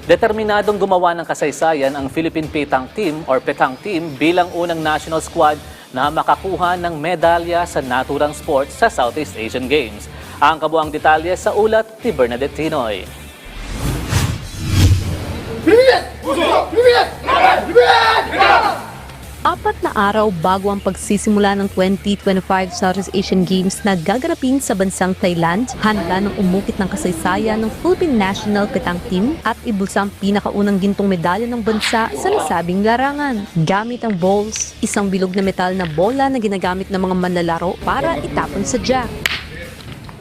Determinadong gumawa ng kasaysayan ang Philippine Petang Team or Petang Team bilang unang national squad na makakuha ng medalya sa naturang sports sa Southeast Asian Games. Ang kabuang detalye sa ulat ni Bernadette Tinoy. Apat na araw bago ang pagsisimula ng 2025 Southeast Asian Games na gaganapin sa bansang Thailand, handa ng umukit ng kasaysayan ng Philippine National Petang Team at ibulsa ang pinakaunang gintong medalya ng bansa sa nasabing larangan. Gamit ang balls, isang bilog na metal na bola na ginagamit ng mga manlalaro para itapon sa jack.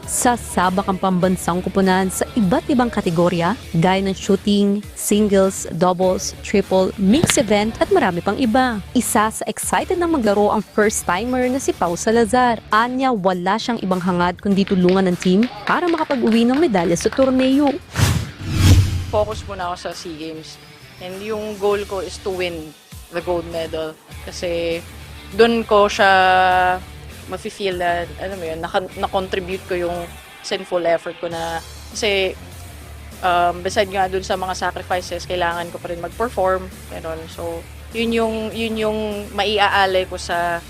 Sasabak ang pambansang kupunan sa iba't ibang kategorya gaya ng shooting, singles, doubles, triple, mixed event at marami pang iba. Isa sa excited na maglaro ang first-timer na si Pau Salazar. Anya, wala siyang ibang hangad kundi tulungan ng team para makapag-uwi ng medalya sa torneo. Focus muna ako sa SEA Games and yung goal ko is to win the gold medal kasi doon ko siya mafe-feel na, alam mo yun, na-contribute ko yung sinful effort ko na, kasi beside nga dun sa mga sacrifices, kailangan ko pa rin mag-perform, ganun. So, yun yung maiaalay ko sa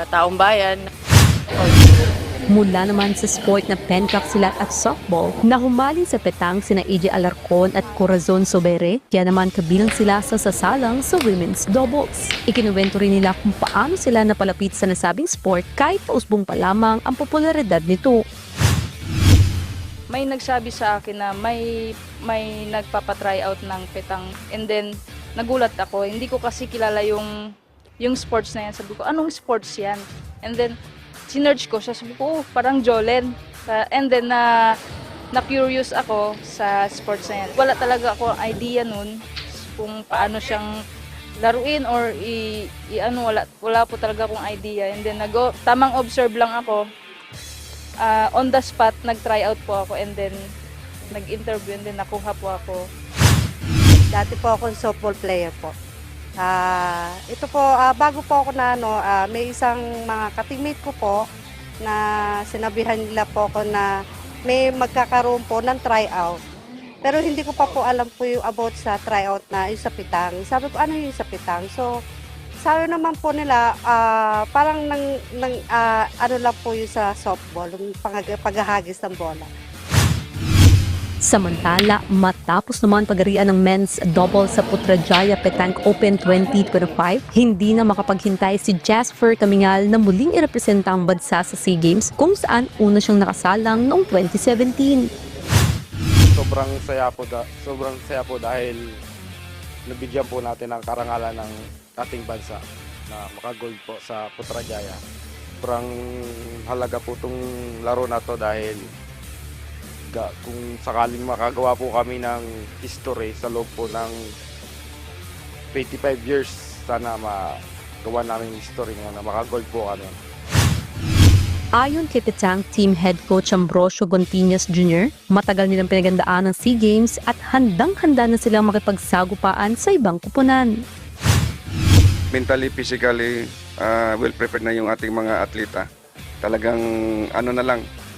taong bayan. Mula naman sa sport na pencaksilat at softball, na humaling sa petang sina AJ Alarcon at Corazon Sobere, kaya naman kabilang sila sa sasalang sa women's doubles. Ikinuwento rin nila kung paano sila napalapit sa nasabing sport kahit pausbong pa lamang ang popularidad nito. May nagsabi sa akin na may nagpapa-try out ng petang and then nagulat ako. Hindi ko kasi kilala yung sports na yan. Sabi ko, anong sports yan? And then sinerge ko siya, sabi ko, oh, parang Jolen. And then, na-curious ako sa sports na yan. Wala talaga ako idea nun kung paano siyang laruin or wala po talaga akong idea. And then, tamang observe lang ako. On the spot, nag-try out po ako and then, nag-interview and then nakuha po ako. Dati po akong softball player po. Ito po, bago po ako na may isang mga katimate ko po na sinabihan nila po ako na may magkakaroon po ng tryout. Pero hindi ko pa po alam po yung about sa tryout na yung sa pitang. Sabi ko, ano yung sa pitang? So, sabi naman po nila, parang ano lang po yung sa softball, yung paghahagis ng bola. Samantala, matapos naman pagarian ng men's double sa Putrajaya Petang Open 2025, hindi na makapaghintay si Jasper Camingal na muling irepresenta ang bansa sa SEA Games kung saan una siyang nakasalang noong 2017. Sobrang saya po dahil nabigyan po natin ang karangalan ng ating bansa na makagold po sa Putrajaya. Sobrang halaga po itong laro na to dahil kung sakaling makagawa po kami ng history sa loob po ng 25 years, sana magawa namin history na makagold po kami. Ayon kay Petang Team Head Coach Ambrosio Gontiñas Jr., matagal nilang pinagandaan ng SEA Games at handang-handa na silang makipagsagupaan sa ibang kupunan. Mentally, physically, well prepared na yung ating mga atleta. Talagang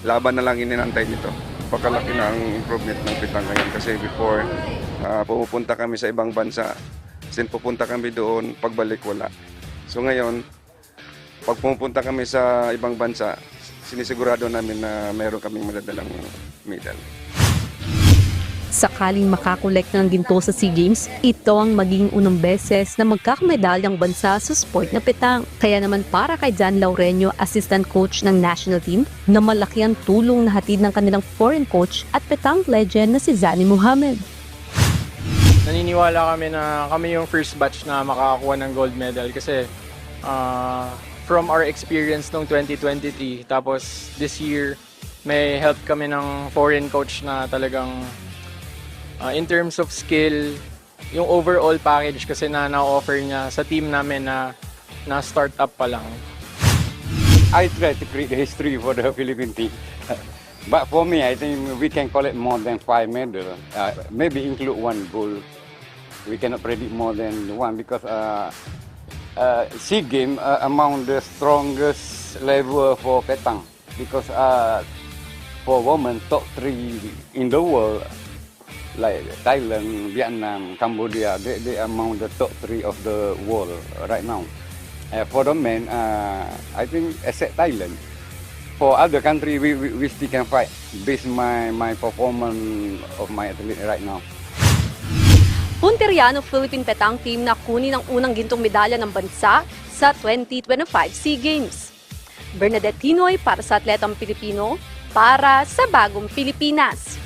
laban na lang ininantay nito. Pakalaki na ang improvement ng petang ngayon kasi before pumupunta kami sa ibang bansa, sin pupunta kami doon, pagbalik wala. So ngayon, pag pumupunta kami sa ibang bansa, sinisigurado namin na mayroon kaming madadalang medal. Sakaling makakolekta ng ginto sa SEA Games, ito ang maging unang beses na magkakamedalyang bansa sa sport na petang. Kaya naman para kay John Laureño, assistant coach ng national team, na malaki ang tulong na hatid ng kanilang foreign coach at petang legend na si Zani Mohammed. Naniniwala kami na kami yung first batch na makakakuha ng gold medal kasi from our experience noong 2023, tapos this year may help kami ng foreign coach na talagang in terms of skill, yung overall package kasi na na-offer niya sa team namin na start-up pa lang. I try to create a history for the Philippine team. But for me, I think we can collect more than 5 medals. Maybe include 1 gold. We cannot predict more than 1 because SEA Games among the strongest level for petang. Because for women, top 3 in the world, like Thailand, Vietnam, Cambodia, they are among the top 3 of the world right now. For the men, I think except Thailand. For other country, we still can fight based my performance of my athlete right now. Punteriano Philippine Petang Team na kunin ang unang gintong medalya ng bansa sa 2025 SEA Games. Bernadette Tinoy para sa Atletang Pilipino, para sa Bagong Pilipinas.